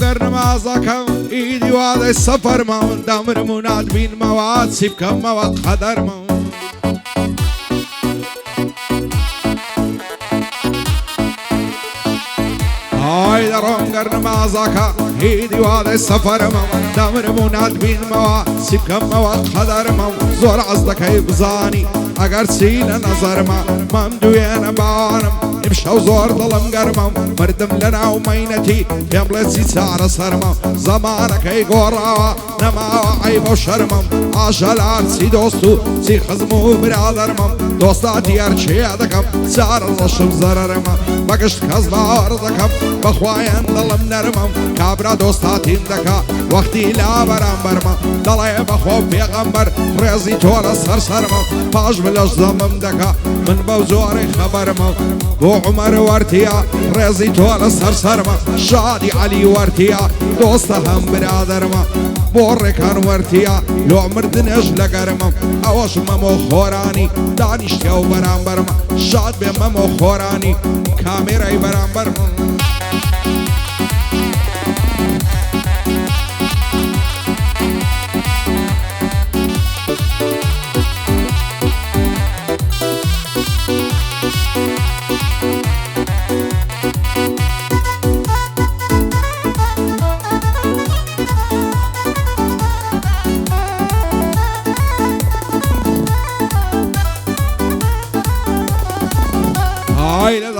بر نمازكم ايدي واد السفر مون دمر مناد بين مواد سيبكم مواد قدر مون هاي درون قر نمازكا ايدي واد السفر مون دمر مناد بين مواد سيبكم مواد قدر مون زور عزدك هي بزاني اگر سينا نظر ما ممدوين باوانم امشو زور ظلم قرمم مردم لنا ومينتي يملتي سعر صرمم زمانك اي قراوة نما عيب وشرمم عجلات سي دوستو سي خزمو برادرمم دوستاتي ارشي عدكم سعر الرشم زررمم بقشت كزبا ارضكم بخواين ظلم نرمم كابرا دوستاتي اندكا وقتي لا برام برمم دلي بخوف بيغمبر ريزي تولا سرسرمم فاج بلش ضمم دكا من بوزوري خبرمم بو عمر ورتيا ريزي تولا سرسرمم شادي علي ورتيا دوستهم برادرمم بوركان ورتيا لو عمر دنج لقرمم اوش ممو خوراني دانشتيو برام برمم شاد بممو خوراني كاميراي برام برمم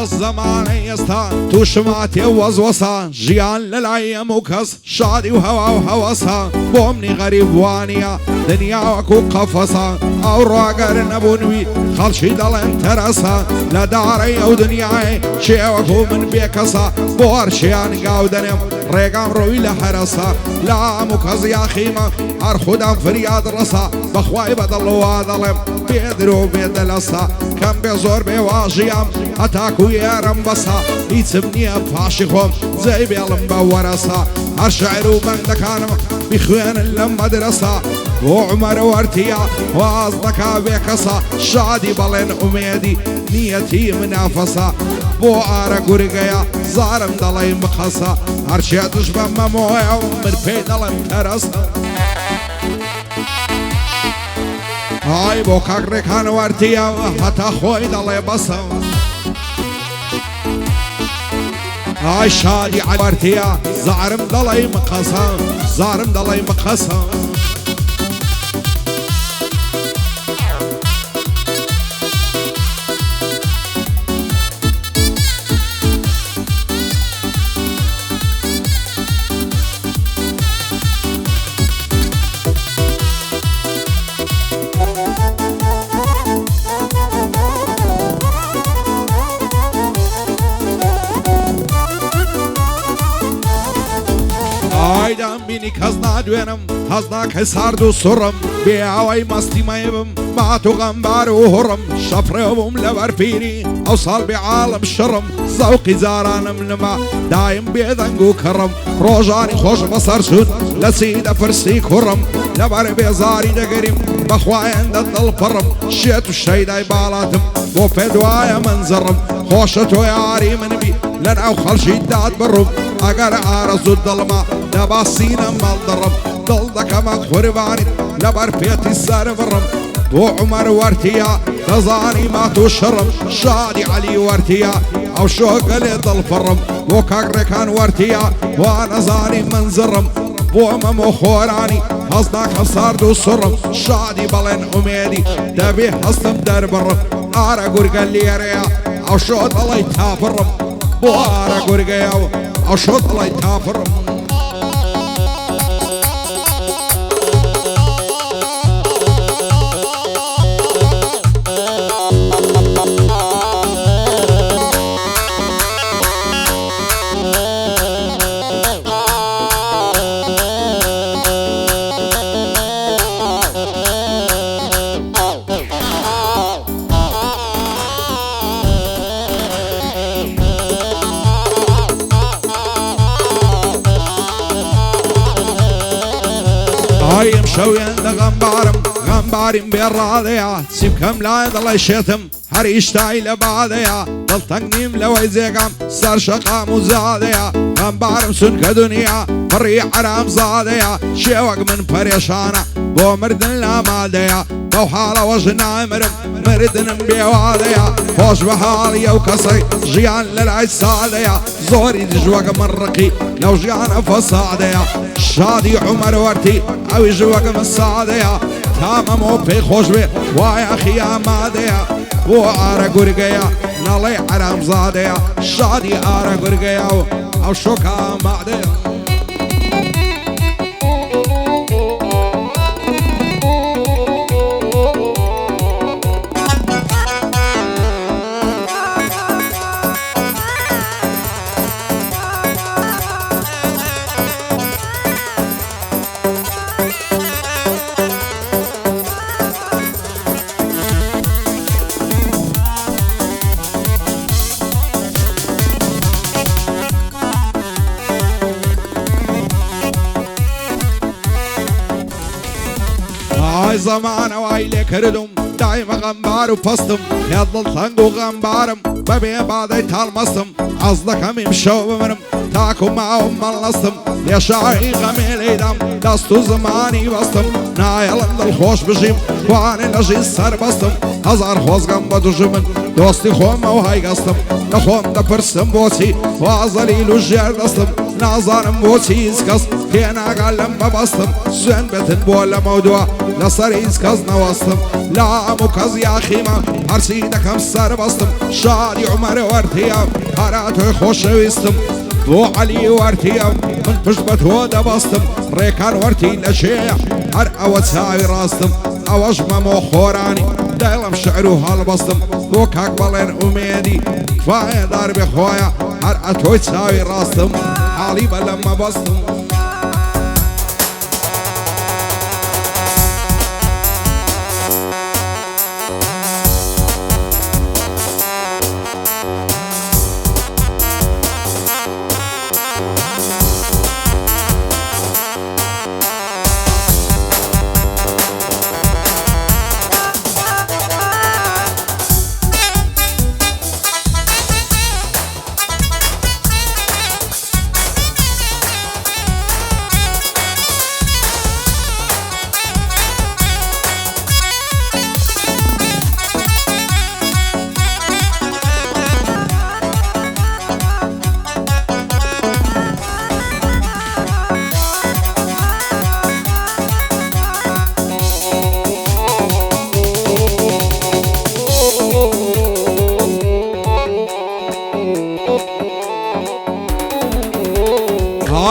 الزمان يستان توشماتي وزوصا جيان للعيم وكس شادي وهوا وهوسا بومني غريب وانيا دنيا وكو قفصا او راقر نبونوي خلشي دلن ترسا لداري او دنياي شي وكو من بيكسا بوار شيان قاودنم ريقام روي لحرسا لا مكز يا خيمة ارخدام فرياد رسا بخواي بدلوا ظلم بيدرو بيدلسا كم بزور بواجيام هتاكو يارم بسا يتسمني بفاشخهم زي بيلم بورسا هالشعر وبندكانم بخوان اللم مدرسة وعمر وارتيا وازدكا بيكسا شادي بلين أميدي نيتي منافسة بو آرا قرقيا زارم دلي مقصا هرشي تشبه ممويا ومن بيدلم ترسا هاي بو كاكريكان وارتيا حتى خوي دلي بسا هاي شادي على وارتيا زارم دلي مقصا زارم دلي مقصا بيني كزنا دوينم هزنا كسار دو سرم بيعوي مستي مايبم بعتو غنبار وهرم شفرهم لبر فيني اوصل بعالم شرم ذوقي زارانم نما دايم بيذنقو كرم روجاني خوش بصر شد لسيدة فرسي كرم لبر بيزاري دقريم بخواين دل فرم شيت الشيداي بالاتم وفدوايا منزرم خوشتو ياري من بي لنا وخلشي داد برم اگر عارض الظلمة لباسينا مال ضرب ضلدك مغفر بارد لبر بيت السار فرم وعمر وارتيا تزاني ما تشرم شادي علي وارتيا او شوق لضل فرم وكاكركان وارتيا وانا زاني منزرم بومم خوراني هصداك صار دو سرم شادي بلن اميدي دبي هصم در برم ارا قرقل لي ريا او شوط الله يتافرم بوارا قرقيا او شوط الله يتافرم هاي مشوين غنبارم غنبارم بالراضية سيب كم لا يضل يشتم هەریشتای لە بادەیە دڵتەنگنیم لەوەی جێگەم سەر شەقام و زادەیە ئەمبارم چونکە دنیا پڕی عەرام زادەیە شێوەک من پەرێشانە بۆ مردن لامادەیە بەو حاڵەوەژ نامرم مردنم بێوادەیە خۆش بە حاڵی ئەو کەسەی ژیان لە لای سادەیە زۆری دژوەکە من ڕقی لەو ژیانە فەسادەیە شادی عومەر وەرتی ئەوی ژوەکە من سادەیە تامەمەوە پێی خۆش بێ وایە خیامادەیە بۆ ئارە گورگەیە نەڵێ عەرام زادەیە شادی ئارە گورگەیە و ئەو شۆکە ئامادەیە زمانە وای لێ کردم دایمە غەمبار و پەستم خێڵ تەنگ و غەمبارم بەبێ بادەی تاڵمەستم ئەز دەکەمیم شەو بمرم تاکو ماوم مەڵەستم لێشاهی غەمێ لێدەم دەست و زمانی بەستم نایەڵم دڵخۆش بژیم توانێ لەژی سەر بەستم هەزار خۆزگەم بە دوژمن دۆستی خۆمە و هایگەستم لە خۆم دەپرسم بۆچی وازەلیل و ژێر دەستم نازانم بۆچی هیچ کەس پێناگال لەم بەبەستم سوێن بێتن بۆ لەمە دووە لەسەر هیچ کەس نەوەستم لا هەموو کەس یاخیمە هەرچی دەکەم سەر بەستم شادی عومەر وەرتیە هەرا تۆی خۆشەویستم بۆ عەلی وەرتیە من پشت بە تۆ دەبەستم ڕێکان وەرتی لە شێیە هەر ئەوە چاوی ڕاستم ئەوەش مەمۆ خۆرانی دایڵم شعر و هەڵبەستم بۆ کاک بەڵێن ئومێدی فایەدار بێ خۆیە هەر ئەتۆی چاوی ڕاستم حاڵی بە لەمە بەستم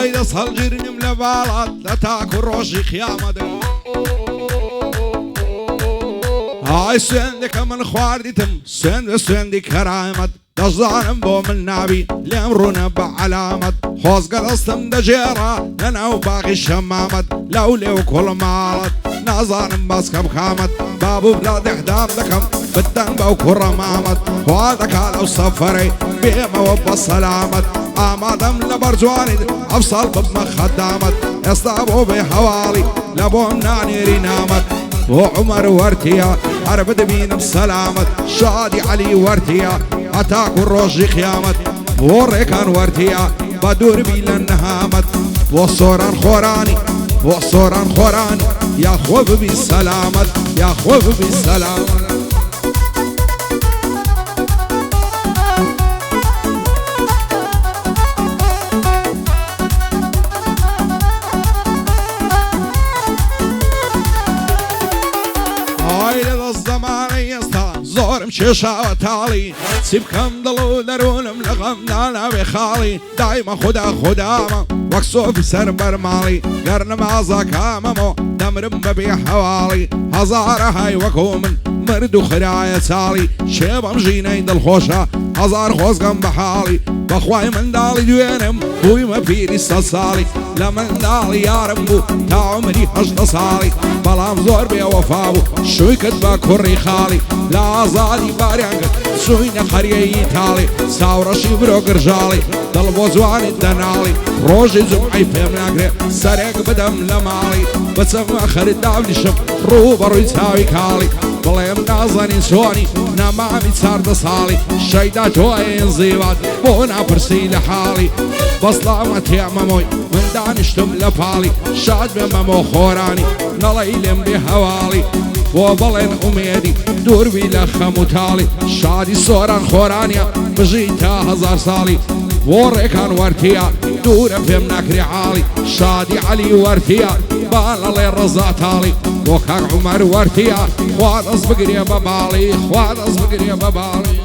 هایدە سەڵگیرنم لە باڵات لە تاک و ڕۆژی قیامەتە های سوێندەکە من خواردیتم سوێن بە سوێندی کەرامەت دەزانم بۆ من ناوی لێم ڕوونە بە عەلامەت خۆزگە دەستم دەجێڕا لەناو باغی شەمامەت لەو لێو کوڵماڵەت نازانم باسکەم خامەت بابوو بلا دەحدام دەکەم بدەن بەو کوڕە مامەت خوا دەکات ئەو سەفەرەی بێمەوە بە سەلامەت ئامادەم لە بەرجوانیت ئەفساڵ ببمە خەدامەت ئێستا بۆ بێ هەواڵی لە بۆم نانێری نامەت بۆ عومەر وەرتیە هەر بدبینم سەلامەت شادی عەلی وەرتیە هەتاک و ڕۆژی قیامەت بۆ ڕێکان وەرتیە بە دووربی لە نەهامەت بۆ سۆران خۆرانی بۆ سۆران خۆرانی یاخۆ ببی سەلامەت یاخۆ ببی سەلامەت زۆرم کێشاوە تاڵی چی بکەم دڵ و دەروونم لە غەمدا ناوێ خاڵی دایمە خوددا خوددامە وەک سۆفی سەر بەرماڵی گەر نەمازە کامەمەوە دەمرم بەبێ هەواڵی هەزارە های وەکو من مرد و خرایە چاڵی شێ بەم ژینەی دڵخۆشە هەزار خۆزگەم بە حاڵی بەخوای منداڵی دوێنم بوویمە پیری سە ساڵی لە منداڵی یارم بوو تا عومری هەژدە ساڵی بەڵام زۆر بێوەفا بوو شووی کرد بە کوڕی خاڵی لە ئازادی باریان کرد سوینە قەریەی تاڵی چاوڕەشی برۆ گرژاڵی دڵ بۆ جوانی دەناڵی ڕۆژی جومعەی پێم ناگرێ سەرێک بدەم لە ماڵی بچەمە خەریداونیشم ڕوو بەڕووی چاوی کاڵی بڵێم نازانی سۆنی نەمامی چاردە ساڵی شەیدا تۆین زیوات بۆ ناپرسی لە حاڵی بەسڵامە تێمەمۆی من دانیشتم لە پاڵی شاد بێ مەمۆ خۆرانی نەڵی لێم بێ هەواڵی بۆ بڵێن ئومێدی دووربی لە خەم و تاڵی شادی سۆران خۆرانیە بژی تا هەزار ساڵی بۆ ڕێکان وەرتیە دوورە پێم ناکری حاڵی شادی عەلی وەرتیە با لەڵێ ڕەزا تاڵی بۆ کاک عومەر وەرتیە خوا دەست بگرێ بە باڵی خوا دەست بگرێ بە باڵی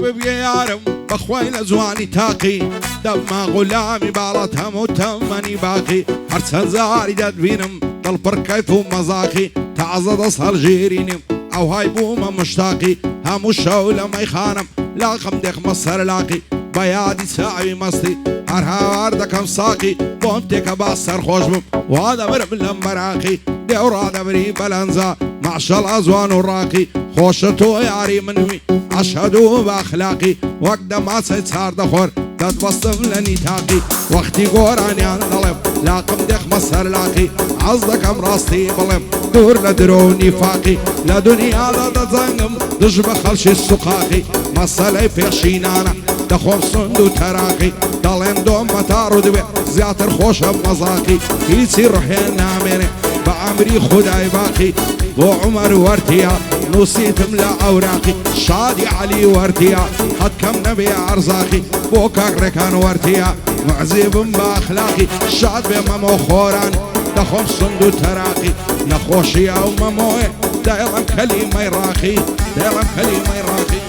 ببيارم بخوي لزواني تاقي دما غلامي بالات همو تمني باقي هرسن زاري داد بينم دل پر كيف مزاقي تعزد اصهر جيرينم او هاي بوما مشتاقي همو شولة ما يخانم لاقم ديخ مصر لاقي بيادي ساعي مستي هرها واردكم ساقي بومتك باصر خوشبم وهذا مرب لمبراقي دورا دبري بلنزا معشى الازوان الراقي خوشتو ياري منوي أشهدو بأخلاقي وقت ما سيتسار دخور داد بصم لنيتاقي وقتي قوراني انطلب لاقم ديخ مصر لاقي عزدكم راستي بلم دور لدرو نفاقي لدنيا دا زنقم دجب خلش السقاقي مسالي بيخشينانا دخوم صندو تراقي دالين دوم متارو دبي زياتر خوش بمزاقي هيتي روحي ناميني بعمري خداي باقي بو عمر ورتيا نسيتم لا أوراقي شادي علي ورتيا قد كم نبي أرزاقي بو كاكركان ورتيا معزيب بأخلاقي شاد بممو خوران دخوم صندو تراقي نخوشي أو مموي دايلا كلمة راقي دايلا كلمة راقي